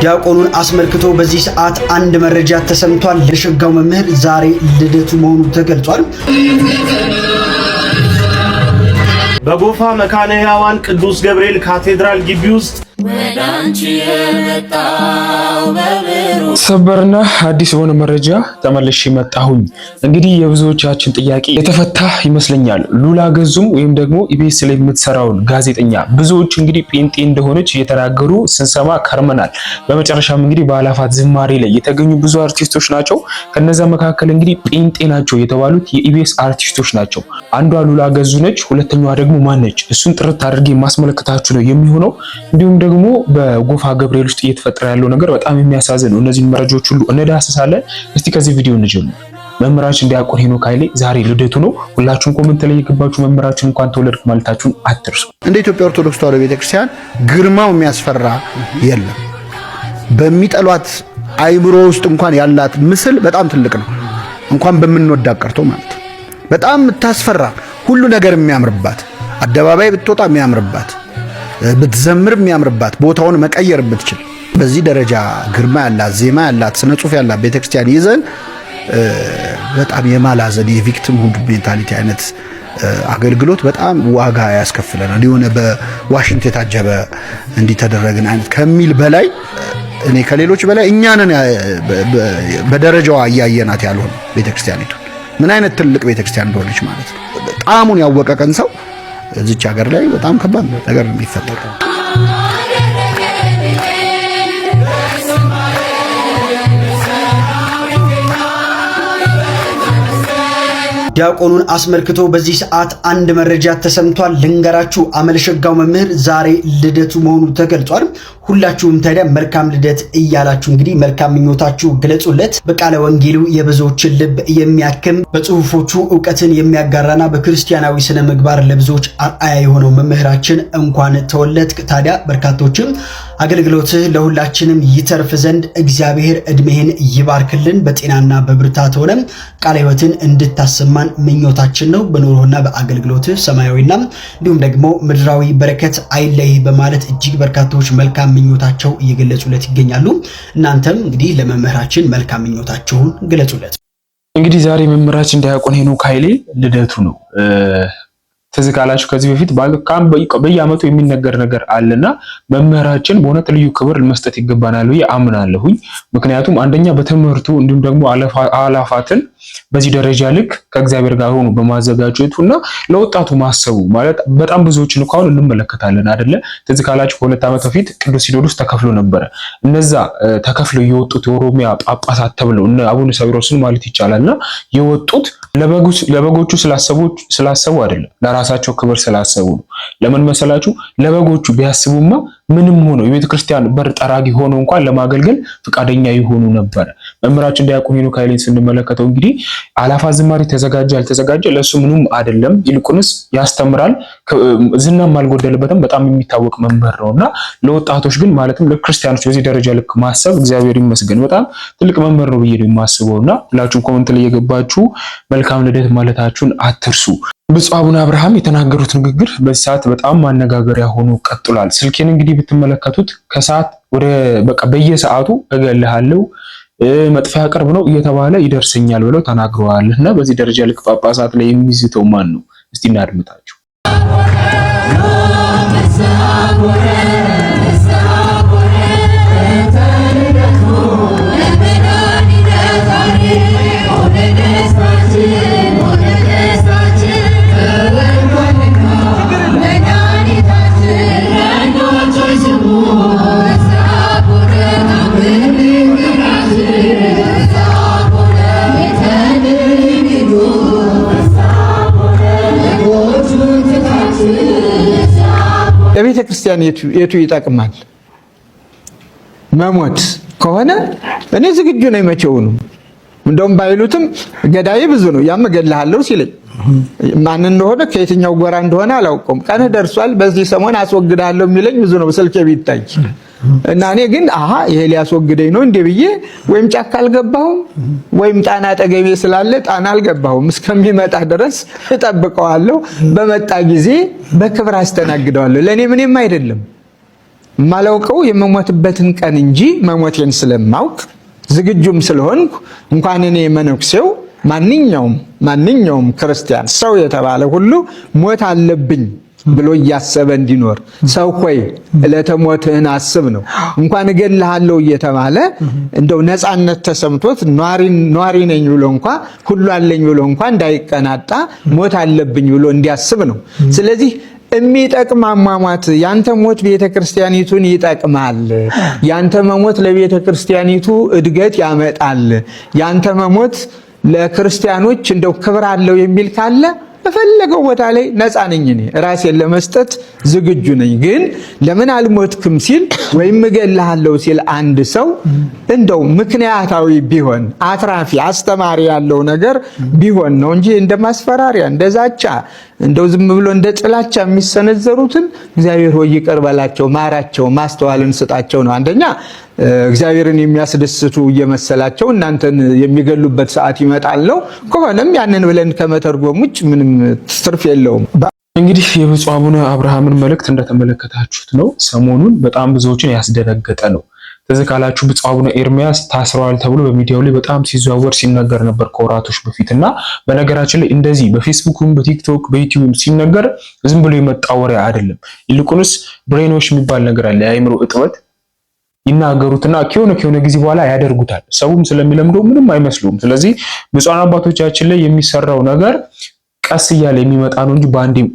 ዲያቆኑን አስመልክቶ በዚህ ሰዓት አንድ መረጃ ተሰምቷል። ለሸጋው መምህር ዛሬ ልደቱ መሆኑ ተገልጿል። በጎፋ መካነ ሕያዋን ቅዱስ ገብርኤል ካቴድራል ግቢ ውስጥ ወዳንቺ የመጣው በብሩ ሰበርና አዲስ የሆነ መረጃ ተመልሼ መጣሁኝ። እንግዲህ የብዙዎቻችን ጥያቄ የተፈታ ይመስለኛል። ሉላ ገዙም ወይም ደግሞ ኢቢኤስ ላይ የምትሰራውን ጋዜጠኛ ብዙዎች እንግዲህ ጴንጤ እንደሆነች እየተናገሩ ስንሰማ ከርመናል። በመጨረሻም እንግዲህ በአላፋት ዝማሬ ላይ የተገኙ ብዙ አርቲስቶች ናቸው። ከነዛ መካከል እንግዲህ ጴንጤ ናቸው የተባሉት የኢቢኤስ አርቲስቶች ናቸው። አንዷ ሉላ ገዙ ነች፣ ሁለተኛዋ ደግሞ ማን ነች? እሱን ጥርት አድርጌ ማስመለከታችሁ ነው የሚሆነው። እንዲሁም ደግሞ በጎፋ ገብርኤል ውስጥ እየተፈጠረ ያለው ነገር በጣም የሚያሳዝን ነው። እነዚህ መረጃዎች ሁሉ እንዳስሳለን። እስቲ ከዚህ ቪዲዮ እንጀምር። መምህራችን ዲያቆን ሄኖክ ኃይሌ ዛሬ ልደቱ ነው። ሁላችሁም ኮሜንት ላይ የገባችሁ መምህራችን እንኳን ተወለድክ ማለታችሁን አትርሱ። እንደ ኢትዮጵያ ኦርቶዶክስ ተዋሕዶ ቤተክርስቲያን ግርማው የሚያስፈራ የለም። በሚጠሏት አይምሮ ውስጥ እንኳን ያላት ምስል በጣም ትልቅ ነው። እንኳን በምንወዳት ቀርቶ ማለት ነው። በጣም የምታስፈራ ሁሉ ነገር የሚያምርባት፣ አደባባይ ብትወጣ የሚያምርባት፣ ብትዘምር የሚያምርባት፣ ቦታውን መቀየር ብትችል፣ በዚህ ደረጃ ግርማ ያላት፣ ዜማ ያላት፣ ስነ ጽሁፍ ያላት ቤተክርስቲያን ይዘን በጣም የማላዘን የቪክቲም ሁድ ሜንታሊቲ አይነት አገልግሎት በጣም ዋጋ ያስከፍለናል። የሆነ በዋሽንት የታጀበ እንዲተደረግን አይነት ከሚል በላይ እኔ ከሌሎች በላይ እኛንን በደረጃዋ እያየናት ያልሆነ ቤተክርስቲያኒቱ ምን አይነት ትልቅ ቤተክርስቲያን እንደሆነች ማለት ነው። ጣዕሙን ያወቀ ቀን ሰው እዚች ሀገር ላይ በጣም ከባድ ነገር የሚፈጠረው። ዲያቆኑን አስመልክቶ በዚህ ሰዓት አንድ መረጃ ተሰምቷል። ልንገራችሁ። አመለሸጋው መምህር ዛሬ ልደቱ መሆኑ ተገልጿል። ሁላችሁም ታዲያ መልካም ልደት እያላችሁ እንግዲህ መልካም ምኞታችሁ ግለጹለት። በቃለ ወንጌሉ የብዙዎችን ልብ የሚያክም በጽሁፎቹ ዕውቀትን የሚያጋራና በክርስቲያናዊ ስነ ምግባር ለብዙዎች አርአያ የሆነው መምህራችን እንኳን ተወለድክ። ታዲያ በርካቶችም አገልግሎትህ ለሁላችንም ይተርፍ ዘንድ እግዚአብሔር እድሜህን ይባርክልን፣ በጤናና በብርታት ሆነ ቃለ ሕይወትን እንድታሰማን ምኞታችን ነው። በኑሮና በአገልግሎትህ ሰማያዊና እንዲሁም ደግሞ ምድራዊ በረከት አይለይ በማለት እጅግ በርካቶች መልካም ምኞታቸው እየገለጹለት ይገኛሉ። እናንተም እንግዲህ ለመምህራችን መልካም ምኞታችሁን ግለጹለት። እንግዲህ ዛሬ መምህራችን ዲያቆን ሄኖክ ኃይሌ ልደቱ ነው። ትዝ ካላችሁ ከዚህ በፊት በየዓመቱ የሚነገር ነገር አለና መምህራችን በእውነት ልዩ ክብር መስጠት ይገባናል ብዬ አምናለሁኝ። ምክንያቱም አንደኛ በትምህርቱ እንዲሁም ደግሞ አላፋትን በዚህ ደረጃ ልክ ከእግዚአብሔር ጋር ሆኖ በማዘጋጀቱና ለወጣቱ ማሰቡ ማለት በጣም ብዙዎችን እንኳን እንመለከታለን አይደለ? ትዝ ካላችሁ ከሁለት ዓመት በፊት ቅዱስ ሲኖዶስ ተከፍሎ ነበረ። እነዛ ተከፍለው የወጡት የኦሮሚያ ጳጳሳት ተብለው እነ አቡነ ሳዊሮስን ማለት ይቻላልና የወጡት ለበጎቹ ስላሰቡ አይደለም፣ ለራሳቸው ክብር ስላሰቡ ነው። ለምን መሰላችሁ? ለበጎቹ ቢያስቡማ ምንም ሆኖ የቤተ ክርስቲያን በር ጠራጊ ሆኖ እንኳን ለማገልገል ፍቃደኛ ይሆኑ ነበር። መምህራችን ዲያቆን ሄኖክ ኃይሌን ስንመለከተው እንግዲህ አላፋት ዝማሬ ተዘጋጀ አልተዘጋጀ ለሱ ምንም አይደለም። ይልቁንስ ያስተምራል፣ ዝናም አልጎደለበትም። በጣም የሚታወቅ መምህር ነውና ለወጣቶች ግን ማለትም ለክርስቲያኖች በዚህ ደረጃ ልክ ማሰብ እግዚአብሔር ይመስገን በጣም ትልቅ መምህር ነው ብዬ ነው የማስበውና ሁላችሁም ኮሜንት ላይ የገባችሁ መልካም ልደት ማለታችሁን አትርሱ። ብፁዕ አቡነ አብርሃም የተናገሩት ንግግር በዚህ ሰዓት በጣም ማነጋገሪያ ሆኖ ቀጥሏል። ስልኬን እንግዲህ ብትመለከቱት ከሰዓት ወደ በቃ በየሰዓቱ እገልሃለሁ መጥፊያ ቅርብ ነው እየተባለ ይደርሰኛል ብለው ተናግረዋል። እና በዚህ ደረጃ ልክ ጳጳሳት ላይ የሚዝተው ማን ነው? እስቲ እናድምጣችሁ። ለቤተ ክርስቲያን የቱ ይጠቅማል? መሞት ከሆነ እኔ ዝግጁ ነኝ። መቼው ነው እንደውም ባይሉትም ገዳይ ብዙ ነው። ያም እገልሃለሁ ሲለኝ ማን እንደሆነ ከየትኛው ጎራ እንደሆነ አላውቀውም። ቀን ደርሷል፣ በዚህ ሰሞን አስወግዳለሁ የሚለኝ ብዙ ነው በስልኬ ቢታይ እና እኔ ግን ይሄ ሊያስወግደኝ ነው እንዴ ብዬ ወይም ጫካ አልገባሁም ወይም ጣና አጠገቤ ስላለ ጣና አልገባሁም። እስከሚመጣ ድረስ እጠብቀዋለሁ። በመጣ ጊዜ በክብር አስተናግደዋለሁ። ለኔ ምንም አይደለም። የማላውቀው የመሞትበትን ቀን እንጂ መሞቴን ስለማውቅ ዝግጁም ስለሆንኩ እንኳን እኔ መነኩሴው ማንኛውም ክርስቲያን ሰው የተባለ ሁሉ ሞት አለብኝ ብሎ እያሰበ እንዲኖር ሰው ሆይ ዕለተ ሞትህን አስብ ነው። እንኳን እገልሃለሁ እየተባለ እንደው ነፃነት ተሰምቶት ኗሪ ነኝ ብሎ እንኳን ሁሉ አለኝ ብሎ እንኳን እንዳይቀናጣ ሞት አለብኝ ብሎ እንዲያስብ ነው። ስለዚህ የሚጠቅም አሟሟት ያንተ ሞት ቤተክርስቲያኒቱን ይጠቅማል። ያንተ መሞት ለቤተክርስቲያኒቱ እድገት ያመጣል። ያንተ መሞት ለክርስቲያኖች እንደው ክብር አለው የሚል ካለ በፈለገው ቦታ ላይ ነፃ ነኝ፣ እኔ ራሴን ለመስጠት ዝግጁ ነኝ። ግን ለምን አልሞትክም ሲል ወይም እገልሃለሁ ሲል አንድ ሰው እንደው ምክንያታዊ ቢሆን አትራፊ አስተማሪ ያለው ነገር ቢሆን ነው እንጂ እንደማስፈራሪያ እንደዛቻ እንደው ዝም ብሎ እንደ ጥላቻ የሚሰነዘሩትን እግዚአብሔር ሆይ ይቅር በላቸው፣ ማራቸው፣ ማስተዋልን ስጣቸው ነው። አንደኛ እግዚአብሔርን የሚያስደስቱ እየመሰላቸው እናንተን የሚገሉበት ሰዓት ይመጣል ነው። ከሆነም ያንን ብለን ከመተርጎም ውጭ ምንም ትርፍ የለውም። እንግዲህ የብፁዕ አቡነ አብርሃምን መልእክት እንደተመለከታችሁት ነው። ሰሞኑን በጣም ብዙዎችን ያስደነገጠ ነው። ትዝ ካላችሁ ብፁዕ አቡነ ኤርሚያስ ታስረዋል ተብሎ በሚዲያው ላይ በጣም ሲዘዋወር ሲነገር ነበር ከወራቶች በፊትና በነገራችን ላይ እንደዚህ በፌስቡክም በቲክቶክ በዩቲዩብ ሲነገር ዝም ብሎ የመጣ ወሬ አይደለም። ይልቁንስ ብሬኖች የሚባል ነገር አለ፣ የአእምሮ እጥበት ይናገሩትና ከሆነ ጊዜ በኋላ ያደርጉታል። ሰውም ስለሚለምደው ምንም አይመስሉም። ስለዚህ ብፁዓን አባቶቻችን ላይ የሚሰራው ነገር ቀስ እያለ የሚመጣ ነው እንጂ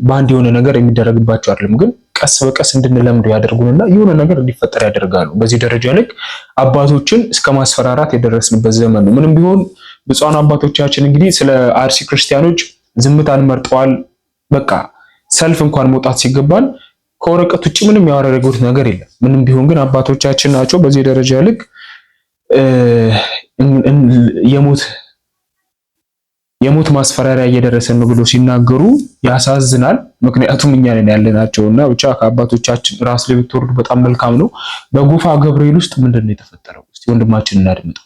ባንድ የሆነ ነገር የሚደረግባቸው አይደለም። ግን ቀስ በቀስ እንድንለምደው ያደርጉንና የሆነ ነገር እንዲፈጠር ያደርጋሉ። በዚህ ደረጃ ላይ አባቶችን እስከ ማስፈራራት የደረስንበት ዘመን ነው። ምንም ቢሆን ብፁዓን አባቶቻችን እንግዲህ ስለ አርሲ ክርስቲያኖች ዝምታን መርጠዋል። በቃ ሰልፍ እንኳን መውጣት ሲገባል ከወረቀት ውጭ ምንም ያወራረጉት ነገር የለም። ምንም ቢሆን ግን አባቶቻችን ናቸው። በዚህ ደረጃ ልክ የሞት ማስፈራሪያ እየደረሰን ነው ብሎ ሲናገሩ ያሳዝናል። ምክንያቱም እኛ ነን ያለናቸውና ብቻ ከአባቶቻችን ራስ ላይ ብትወርዱ በጣም መልካም ነው። በጎፋ ገብርኤል ውስጥ ምንድን ነው የተፈጠረው? እስቲ ወንድማችን እናድምጠው።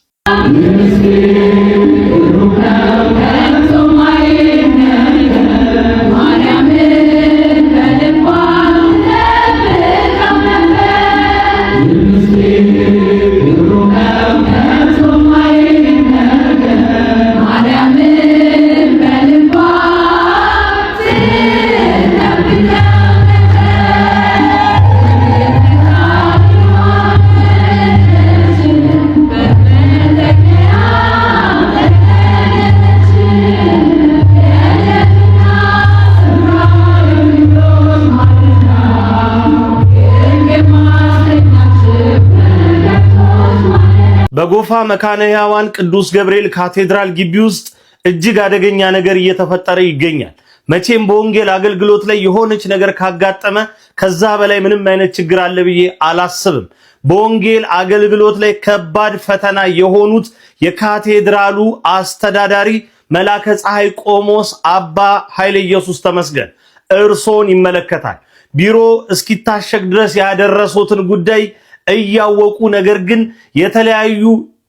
በጎፋ መካነ ሕያዋን ቅዱስ ገብርኤል ካቴድራል ግቢ ውስጥ እጅግ አደገኛ ነገር እየተፈጠረ ይገኛል። መቼም በወንጌል አገልግሎት ላይ የሆነች ነገር ካጋጠመ ከዛ በላይ ምንም አይነት ችግር አለ ብዬ አላስብም። በወንጌል አገልግሎት ላይ ከባድ ፈተና የሆኑት የካቴድራሉ አስተዳዳሪ መላከ ፀሐይ ቆሞስ አባ ኃይለ ኢየሱስ ተመስገን እርሶን ይመለከታል። ቢሮ እስኪታሸግ ድረስ ያደረሱትን ጉዳይ እያወቁ ነገር ግን የተለያዩ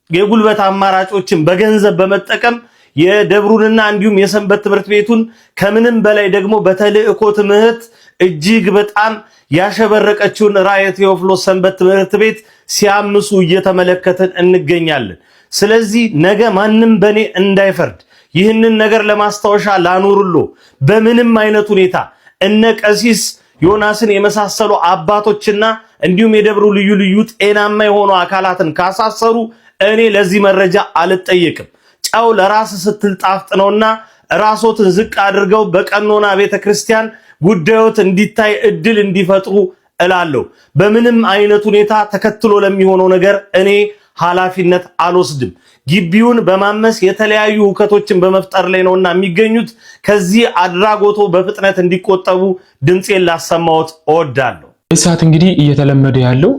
የጉልበት አማራጮችን በገንዘብ በመጠቀም የደብሩንና እንዲሁም የሰንበት ትምህርት ቤቱን ከምንም በላይ ደግሞ በተልእኮ ትምህርት እጅግ በጣም ያሸበረቀችውን ራዕየ ቴዎፍሎስ ሰንበት ትምህርት ቤት ሲያምሱ እየተመለከትን እንገኛለን። ስለዚህ ነገ ማንም በኔ እንዳይፈርድ ይህንን ነገር ለማስታወሻ ላኑርሎ በምንም አይነት ሁኔታ እነ ቀሲስ ዮናስን የመሳሰሉ አባቶችና እንዲሁም የደብሩ ልዩ ልዩ ጤናማ የሆኑ አካላትን ካሳሰሩ እኔ ለዚህ መረጃ አልጠየቅም። ጨው ለራስ ስትል ጣፍጥ ነውና ራሶትን ዝቅ አድርገው በቀኖና ቤተክርስቲያን ጉዳዮት እንዲታይ እድል እንዲፈጥሩ እላለሁ። በምንም አይነት ሁኔታ ተከትሎ ለሚሆነው ነገር እኔ ኃላፊነት አልወስድም። ግቢውን በማመስ የተለያዩ ሁከቶችን በመፍጠር ላይ ነውና የሚገኙት ከዚህ አድራጎቶ በፍጥነት እንዲቆጠቡ ድምጼን ላሰማዎት እወዳለሁ። እሳት እንግዲህ እየተለመደ ያለው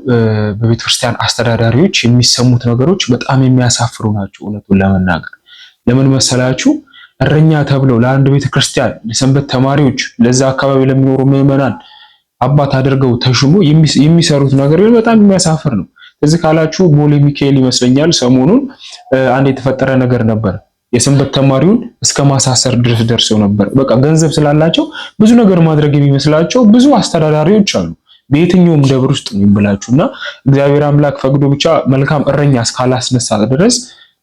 በቤተክርስቲያን አስተዳዳሪዎች የሚሰሙት ነገሮች በጣም የሚያሳፍሩ ናቸው። እውነቱን ለመናገር ለምን መሰላችሁ? እረኛ ተብለው ለአንድ ቤተክርስቲያን ለሰንበት ተማሪዎች ለዛ አካባቢ ለሚኖሩ ምዕመናን አባት አድርገው ተሹሞ የሚሰሩት ነገር በጣም የሚያሳፍር ነው። እዚህ ካላችሁ ቦሌ ሚካኤል ይመስለኛል ሰሞኑን አንድ የተፈጠረ ነገር ነበር። የሰንበት ተማሪውን እስከ ማሳሰር ድረስ ደርሰው ነበር። በቃ ገንዘብ ስላላቸው ብዙ ነገር ማድረግ የሚመስላቸው ብዙ አስተዳዳሪዎች አሉ። በየትኛውም ደብር ውስጥ ነው ይምላችሁና እግዚአብሔር አምላክ ፈቅዶ ብቻ መልካም እረኛ እስካላስነሳ ድረስ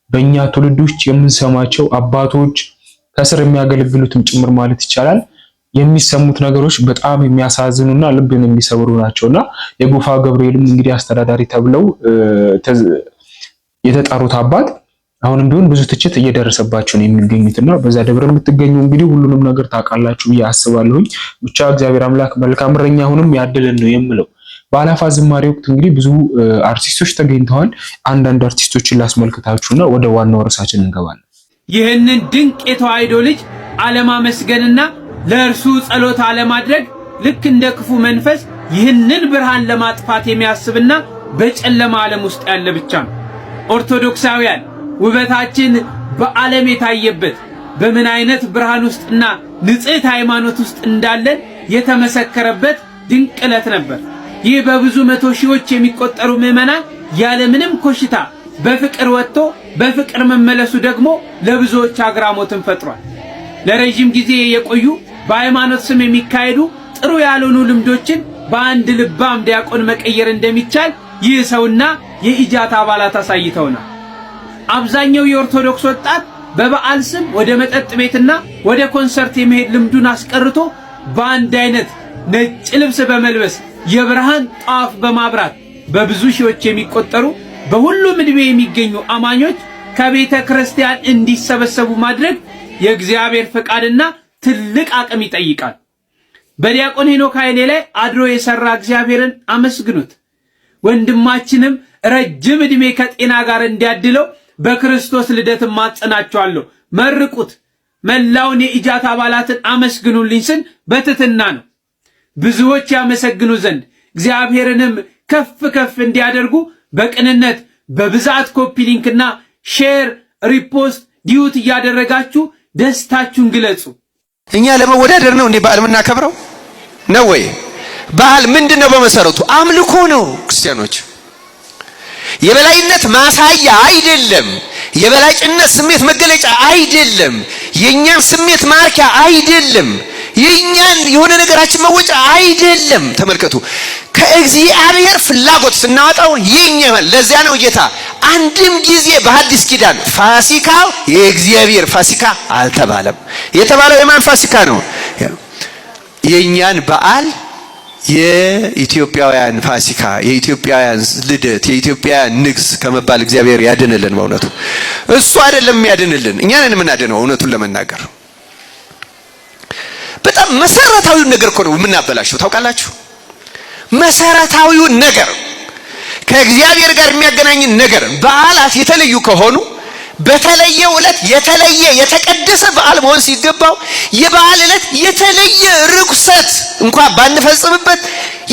በእኛ ትውልድ ውስጥ የምንሰማቸው አባቶች ከስር የሚያገለግሉትም ጭምር ማለት ይቻላል የሚሰሙት ነገሮች በጣም የሚያሳዝኑና ልብን የሚሰብሩ ናቸውና የጎፋ ገብርኤልም እንግዲህ አስተዳዳሪ ተብለው የተጣሩት አባት አሁንም ቢሆን ብዙ ትችት እየደረሰባቸው ነው የሚገኙትና በዛ ደብረ የምትገኙ እንግዲህ ሁሉንም ነገር ታውቃላችሁ ያስባለሁኝ። ብቻ እግዚአብሔር አምላክ መልካም እረኛ አሁንም ያድልን ነው የምለው። በአላፋ ዝማሬ ወቅት እንግዲህ ብዙ አርቲስቶች ተገኝተዋል። አንዳንድ አርቲስቶችን ላስመልክታችሁና ወደ ዋናው ርዕሳችን እንገባለን። ይህንን ድንቅ የተዋሕዶ ልጅ አለማመስገንና ለእርሱ ጸሎት አለማድረግ ልክ እንደ ክፉ መንፈስ ይህንን ብርሃን ለማጥፋት የሚያስብና በጨለማ ዓለም ውስጥ ያለ ብቻ ነው። ኦርቶዶክሳውያን ውበታችን በዓለም የታየበት በምን አይነት ብርሃን ውስጥና ንጽሕት ሃይማኖት ውስጥ እንዳለን የተመሰከረበት ድንቅ ዕለት ነበር። ይህ በብዙ መቶ ሺዎች የሚቆጠሩ ምዕመናን ያለምንም ኮሽታ በፍቅር ወጥቶ በፍቅር መመለሱ ደግሞ ለብዙዎች አግራሞትን ፈጥሯል። ለረጅም ጊዜ የቆዩ በሃይማኖት ስም የሚካሄዱ ጥሩ ያልሆኑ ልምዶችን በአንድ ልባም ዲያቆን መቀየር እንደሚቻል ይህ ሰውና የኢጃት አባላት አሳይተውናል። አብዛኛው የኦርቶዶክስ ወጣት በበዓል ስም ወደ መጠጥ ቤትና ወደ ኮንሰርት የመሄድ ልምዱን አስቀርቶ በአንድ አይነት ነጭ ልብስ በመልበስ የብርሃን ጧፍ በማብራት በብዙ ሺዎች የሚቆጠሩ በሁሉም ዕድሜ የሚገኙ አማኞች ከቤተ ክርስቲያን እንዲሰበሰቡ ማድረግ የእግዚአብሔር ፈቃድና ትልቅ አቅም ይጠይቃል። በዲያቆን ሄኖክ ኃይሌ ላይ አድሮ የሰራ እግዚአብሔርን አመስግኑት። ወንድማችንም ረጅም ዕድሜ ከጤና ጋር እንዲያድለው በክርስቶስ ልደት ማጸናቸዋለሁ። መርቁት። መላውን የኢጃት አባላትን አመስግኑልኝ ስል በትህትና ነው። ብዙዎች ያመሰግኑ ዘንድ እግዚአብሔርንም ከፍ ከፍ እንዲያደርጉ በቅንነት በብዛት ኮፒ ሊንክና ሼር ሪፖስት ዲዩት እያደረጋችሁ ደስታችሁን ግለጹ። እኛ ለመወዳደር ነው እንዴ በዓል የምናከብረው ነው ወይ? በዓል ምንድነው? በመሰረቱ አምልኮ ነው። ክርስቲያኖች የበላይነት ማሳያ አይደለም። የበላጭነት ስሜት መገለጫ አይደለም። የኛን ስሜት ማርኪያ አይደለም። የኛን የሆነ ነገራችን መወጫ አይደለም። ተመልከቱ፣ ከእግዚአብሔር ፍላጎት ስናወጣው የኛ ለዚያ ነው ጌታ አንድም ጊዜ በሐዲስ ኪዳን ፋሲካ የእግዚአብሔር ፋሲካ አልተባለም። የተባለው የማን ፋሲካ ነው? የኛን በዓል የኢትዮጵያውያን ፋሲካ፣ የኢትዮጵያውያን ልደት፣ የኢትዮጵያውያን ንግስ ከመባል እግዚአብሔር ያድንልን። በእውነቱ እሱ አይደለም ያድንልን፣ እኛ ነን የምናድነው። እውነቱን ለመናገር በጣም መሰረታዊውን ነገር እኮ ነው የምናበላሸው። ታውቃላችሁ? መሰረታዊውን ነገር ከእግዚአብሔር ጋር የሚያገናኝን ነገር በዓላት የተለዩ ከሆኑ በተለየው ዕለት የተለየ የተቀደሰ በዓል መሆን ሲገባው የበዓል ዕለት የተለየ ርኩሰት እንኳን ባንፈጽምበት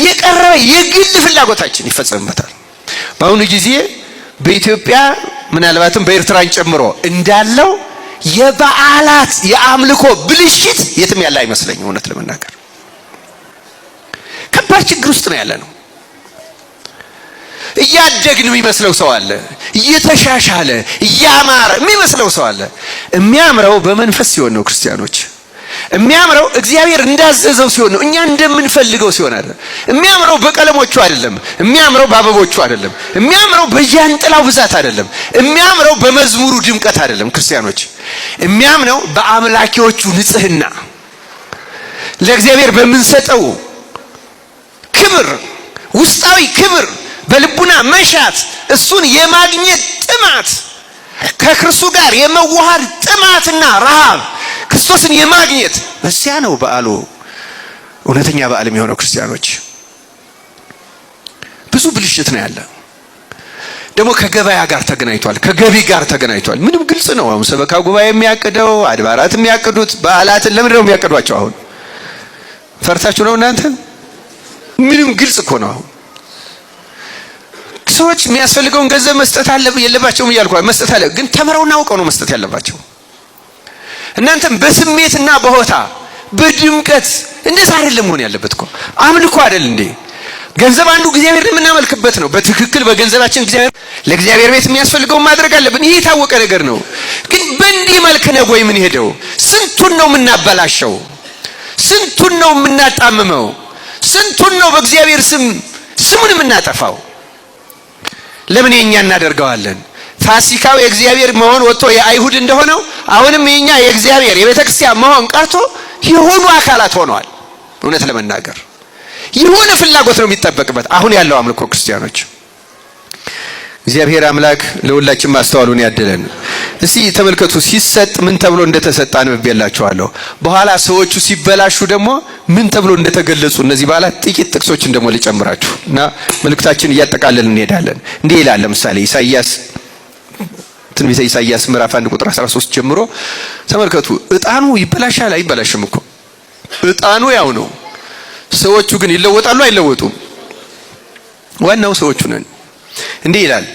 የቀረበ የግል ፍላጎታችን ይፈጸምበታል። በአሁኑ ጊዜ በኢትዮጵያ ምናልባትም በኤርትራን ጨምሮ እንዳለው የበዓላት የአምልኮ ብልሽት የትም ያለ አይመስለኝም። እውነት ለመናገር ከባድ ችግር ውስጥ ነው ያለ ነው። እያደግን የሚመስለው ሰው አለ፣ እየተሻሻለ እያማረ የሚመስለው ሰው አለ። የሚያምረው በመንፈስ ሲሆን ነው። ክርስቲያኖች የሚያምረው እግዚአብሔር እንዳዘዘው ሲሆን ነው። እኛ እንደምንፈልገው ሲሆን አይደለም። የሚያምረው በቀለሞቹ አይደለም። የሚያምረው በአበቦቹ አይደለም። የሚያምረው በጃንጥላው ብዛት አይደለም። የሚያምረው በመዝሙሩ ድምቀት አይደለም። ክርስቲያኖች የሚያምነው በአምላኪዎቹ ንጽህና፣ ለእግዚአብሔር በምንሰጠው ክብር፣ ውስጣዊ ክብር፣ በልቡና መሻት፣ እሱን የማግኘት ጥማት፣ ከክርስቱ ጋር የመዋሃድ ጥማትና ረሃብ፣ ክርስቶስን የማግኘት በዚያ ነው በዓሉ እውነተኛ በዓል የሚሆነው። ክርስቲያኖች ብዙ ብልሽት ነው ያለ። ደግሞ ከገበያ ጋር ተገናኝቷል፣ ከገቢ ጋር ተገናኝቷል። ምንም ግልጽ ነው። አሁን ሰበካ ጉባኤ የሚያቅደው አድባራት የሚያቅዱት በዓላትን ለምንድን ነው የሚያቅዷቸው? አሁን ፈርታችሁ ነው እናንተ? ምንም ግልጽ እኮ ነው። አሁን ሰዎች የሚያስፈልገውን ገንዘብ መስጠት የለባቸውም እያልኩ መስጠት አለ፣ ግን ተምረውና አውቀው ነው መስጠት ያለባቸው። እናንተም በስሜትና በሆታ በድምቀት እንደዛ አይደለም መሆን ያለበት እኮ። አምልኮ አይደል እንዴ? ገንዘብ አንዱ እግዚአብሔርን የምናመልክበት ነው። በትክክል በገንዘባችን ለእግዚአብሔር ቤት የሚያስፈልገውን ማድረግ አለብን። ይህ የታወቀ ነገር ነው። ግን በእንዲህ መልክ ነው ወይ ምን ሄደው? ስንቱን ነው የምናበላሸው? ስንቱን ነው የምናጣምመው? ስንቱን ነው በእግዚአብሔር ስሙን የምናጠፋው? ለምን የኛ እናደርገዋለን? ፋሲካው የእግዚአብሔር መሆን ወጥቶ የአይሁድ እንደሆነው አሁንም የኛ የእግዚአብሔር የቤተክርስቲያን መሆን ቀርቶ የሆኑ አካላት ሆነዋል። እውነት ለመናገር የሆነ ፍላጎት ነው የሚጠበቅበት አሁን ያለው አምልኮ ክርስቲያኖች። እግዚአብሔር አምላክ ለሁላችን ማስተዋሉን ያድለን። እስቲ ተመልከቱ፣ ሲሰጥ ምን ተብሎ እንደተሰጠ አንብቤላችኋለሁ። በኋላ ሰዎቹ ሲበላሹ ደግሞ ምን ተብሎ እንደተገለጹ እነዚህ በኋላት ጥቂት ጥቅሶችን ደግሞ ልጨምራችሁ እና መልእክታችን እያጠቃለልን እንሄዳለን። እንዲህ ይላል። ለምሳሌ ትንቢተ ኢሳይያስ ምዕራፍ 1 ቁጥር 13 ጀምሮ ተመልከቱ። ዕጣኑ ይበላሻል አይበላሽም እኮ ዕጣኑ ያው ነው። ሰዎቹ ግን ይለወጣሉ አይለወጡም? ዋናው ሰዎቹ ነን። እንዲህ ይላል፣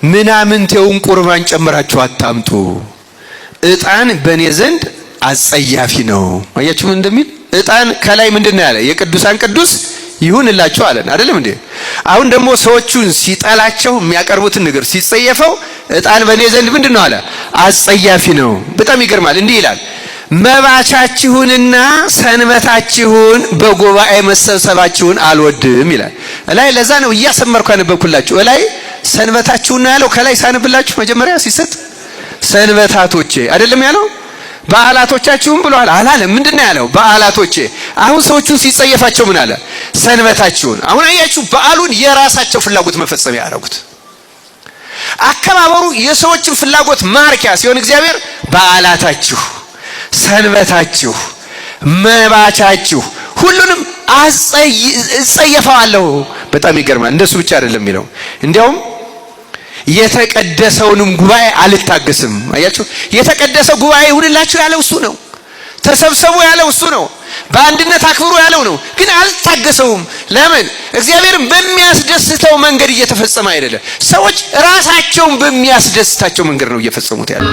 ምናምንቴውን ቁርባን ጨምራችሁ አታምጡ፣ ዕጣን በእኔ ዘንድ አጸያፊ ነው። አያችሁ ምን እንደሚል? ዕጣን ከላይ ምንድነው ያለ? የቅዱሳን ቅዱስ ይሁንላችሁ አለን አይደለም እንዴ? አሁን ደግሞ ሰዎቹን ሲጠላቸው የሚያቀርቡትን ነገር ሲጸየፈው ዕጣን በእኔ ዘንድ ምንድነው አለ? አጸያፊ ነው። በጣም ይገርማል። እንዲህ ይላል፣ መባቻችሁንና ሰንበታችሁን በጉባኤ መሰብሰባችሁን አልወድም ይላል። እላይ ለዛ ነው እያሰመርኩ ያነበብኩላችሁ። እላይ ሰንበታችሁን ያለው ከላይ ሳነብላችሁ መጀመሪያ ሲሰጥ ሰንበታቶቼ አይደለም ያለው? በዓላቶቻችሁን ብሏል አላለም? ምንድነው ያለው? በዓላቶቼ። አሁን ሰዎቹን ሲጸየፋቸው ምን አለ? ሰንበታችሁን። አሁን አያችሁ በዓሉን የራሳቸው ፍላጎት መፈጸሚያ ያደረጉት። አከባበሩ የሰዎችን ፍላጎት ማርኪያ ሲሆን እግዚአብሔር በዓላታችሁ፣ ሰንበታችሁ፣ መባቻችሁ ሁሉንም አጸየፈዋለሁ። በጣም ይገርማል። እንደሱ ብቻ አይደለም የሚለው እንዲያውም የተቀደሰውንም ጉባኤ አልታገስም። አያችሁ የተቀደሰ ጉባኤ ይሁንላችሁ ያለው እሱ ነው። ተሰብሰቡ ያለው እሱ ነው። በአንድነት አክብሩ ያለው ነው። ግን አልታገሰውም። ለምን? እግዚአብሔርን በሚያስደስተው መንገድ እየተፈጸመ አይደለም። ሰዎች ራሳቸውን በሚያስደስታቸው መንገድ ነው እየፈጸሙት ያለው።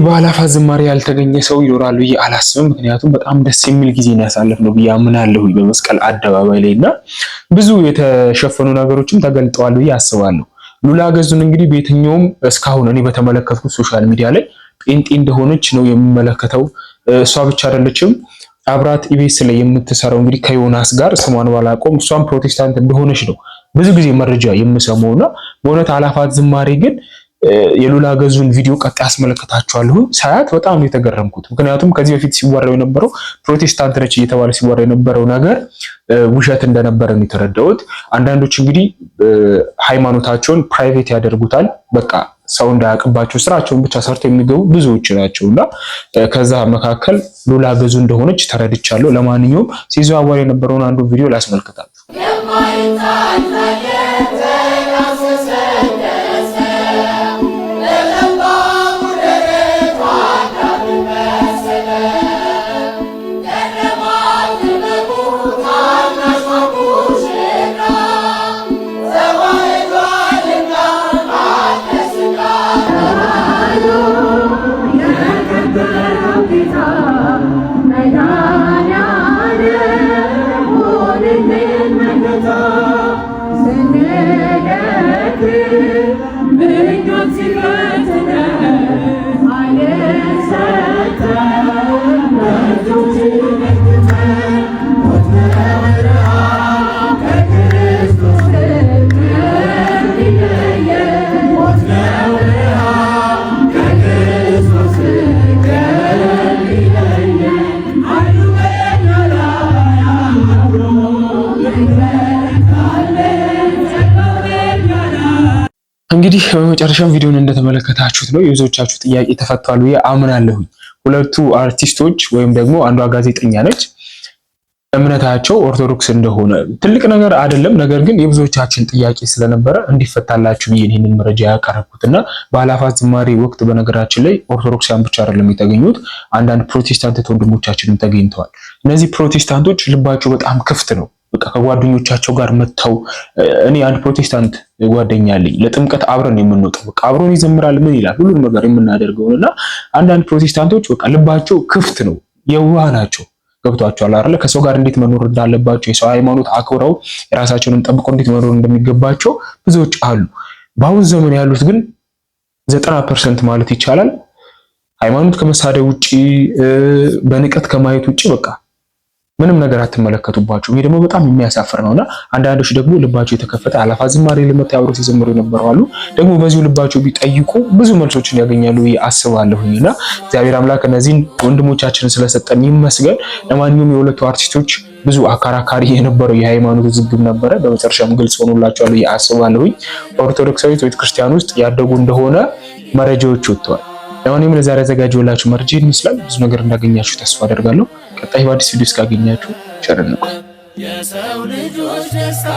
በአላፋት ዝማሬ ያልተገኘ ሰው ይኖራል ብዬ አላስብም። ምክንያቱም በጣም ደስ የሚል ጊዜ ነው ያሳለፍነው ብዬ አምናለሁ በመስቀል አደባባይ ላይና ብዙ የተሸፈኑ ነገሮችም ተገልጠዋል ብዬ አስባለሁ። ሉላ ገዙን እንግዲህ በየትኛውም እስካሁን እኔ በተመለከትኩት ሶሻል ሚዲያ ላይ ጴንጤ እንደሆነች ነው የምመለከተው። እሷ ብቻ አይደለችም፣ አብራት ኢቢኤስ ላይ የምትሰራው እንግዲህ ከዮናስ ጋር ስሟን ባላቆም እሷም ፕሮቴስታንት እንደሆነች ነው ብዙ ጊዜ መረጃ የምሰማውና በእውነት አላፋት ዝማሬ ግን የሉላ ገዙን ቪዲዮ ቀጥ ያስመለከታችኋለሁ። ሳያት በጣም ነው የተገረምኩት። ምክንያቱም ከዚህ በፊት ሲወራው የነበረው ፕሮቴስታንት ነች እየተባለ ሲወራ የነበረው ነገር ውሸት እንደነበረ ነው የተረዳሁት። አንዳንዶች እንግዲህ ሃይማኖታቸውን ፕራይቬት ያደርጉታል። በቃ ሰው እንዳያውቅባቸው ስራቸውን ብቻ ሰርተው የሚገቡ ብዙዎች ናቸውና ከዛ መካከል ሉላ ገዙ እንደሆነች ተረድቻለሁ። ለማንኛውም ሲዘዋወር የነበረውን አንዱ ቪዲዮ ላስመልከታችሁ። Send እንግዲህ በመጨረሻም ቪዲዮን እንደተመለከታችሁት ነው የብዙዎቻችሁ ጥያቄ ተፈቷል ብዬ አምናለሁ። ሁለቱ አርቲስቶች ወይም ደግሞ አንዷ ጋዜጠኛ ነች እምነታቸው ኦርቶዶክስ እንደሆነ ትልቅ ነገር አይደለም። ነገር ግን የብዙዎቻችን ጥያቄ ስለነበረ እንዲፈታላችሁ ይሄንን መረጃ ያቀረብኩትና በአላፋት ዝማሬ ወቅት በነገራችን ላይ ኦርቶዶክሳውያን ብቻ አይደለም የተገኙት፣ አንዳንድ ፕሮቴስታንት ወንድሞቻችንም ተገኝተዋል። እነዚህ ፕሮቴስታንቶች ልባቸው በጣም ክፍት ነው። በቃ ከጓደኞቻቸው ጋር መተው እኔ አንድ ፕሮቴስታንት ጓደኛ አለኝ። ለጥምቀት አብረን የምንወጣው በቃ አብሮን ይዘምራል ምን ይላል ሁሉን ነገር የምናደርገውና አንዳንድ ፕሮቴስታንቶች በቃ ልባቸው ክፍት ነው፣ የዋህ ናቸው። ገብቷቸዋል አይደል? ከሰው ጋር እንዴት መኖር እንዳለባቸው የሰው ሃይማኖት አክብረው የራሳቸውን ጠብቀው እንዴት መኖር እንደሚገባቸው ብዙዎች አሉ። በአሁን ዘመን ያሉት ግን 90% ማለት ይቻላል ሃይማኖት ከመሳደብ ውጪ በንቀት ከማየት ውጪ በቃ ምንም ነገር አትመለከቱባቸው። ይሄ ደግሞ በጣም የሚያሳፍር ነውና አንዳንዶች ደግሞ ልባቸው የተከፈተ አላፋት ዝማሬ ለመጣ አብሮ ሲዘምሩ የነበሩ አሉ። ደግሞ በዚሁ ልባቸው ቢጠይቁ ብዙ መልሶችን ያገኛሉ አስባለሁና እግዚአብሔር አምላክ እነዚህን ወንድሞቻችንን ስለሰጠን ይመስገን። ለማንኛውም የሁለቱ አርቲስቶች ብዙ አከራካሪ የነበረው የሃይማኖት ዝግብ ነበረ፣ በመጨረሻም ግልጽ ሆኖላቸዋል አስባለሁ። ኦርቶዶክሳዊት ቤተክርስቲያን ውስጥ ያደጉ እንደሆነ መረጃዎች ወጥተዋል። ለማንኛውም ለዛሬ ያዘጋጀሁላችሁ መረጃ ይመስላል። ብዙ ነገር እንዳገኛችሁ ተስፋ አደርጋለሁ። ቀጣይ በአዲስ ቪዲዮ እስካገኛችሁ ቸር እንቆይ። የሰው ልጆች ደስታ